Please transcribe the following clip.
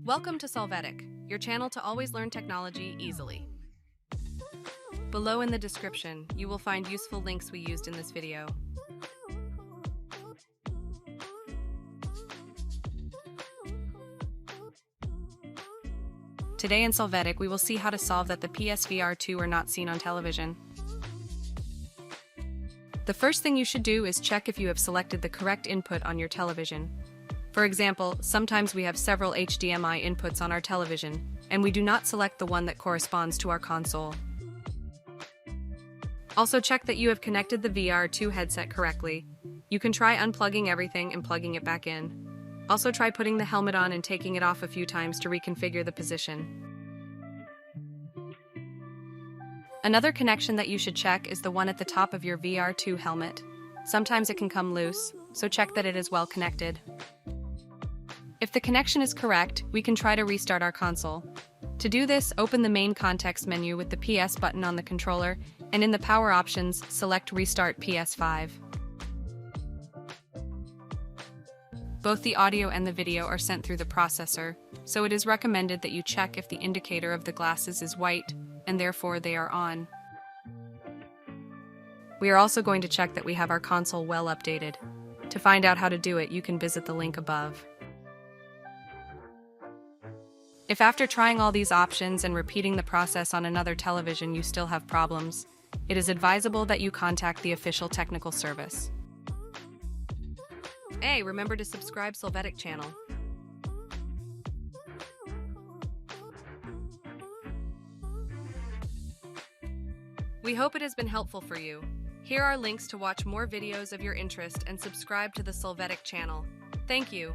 Welcome to Solvetic, your channel to always learn technology easily. Below in the description, you will find useful links we used in this video. Today in Solvetic, we will see how to solve that the PSVR2 are not seen on television. The first thing you should do is check if you have selected the correct input on your television. For example, sometimes we have several HDMI inputs on our television, and we do not select the one that corresponds to our console. Also check that you have connected the VR2 headset correctly. You can try unplugging everything and plugging it back in. Also try putting the helmet on and taking it off a few times to reconfigure the position. Another connection that you should check is the one at the top of your VR2 helmet. Sometimes it can come loose, so check that it is well connected. If the connection is correct, we can try to restart our console. To do this, open the main context menu with the PS button on the controller, and in the power options, select Restart PS5. Both the audio and the video are sent through the processor, so it is recommended that you check if the indicator of the glasses is white, and therefore they are on. We are also going to check that we have our console well updated. To find out how to do it, you can visit the link above. If after trying all these options and repeating the process on another television you still have problems, it is advisable that you contact the official technical service. Hey, remember to subscribe Solvetic channel. We hope it has been helpful for you. Here are links to watch more videos of your interest and subscribe to the Solvetic channel. Thank you.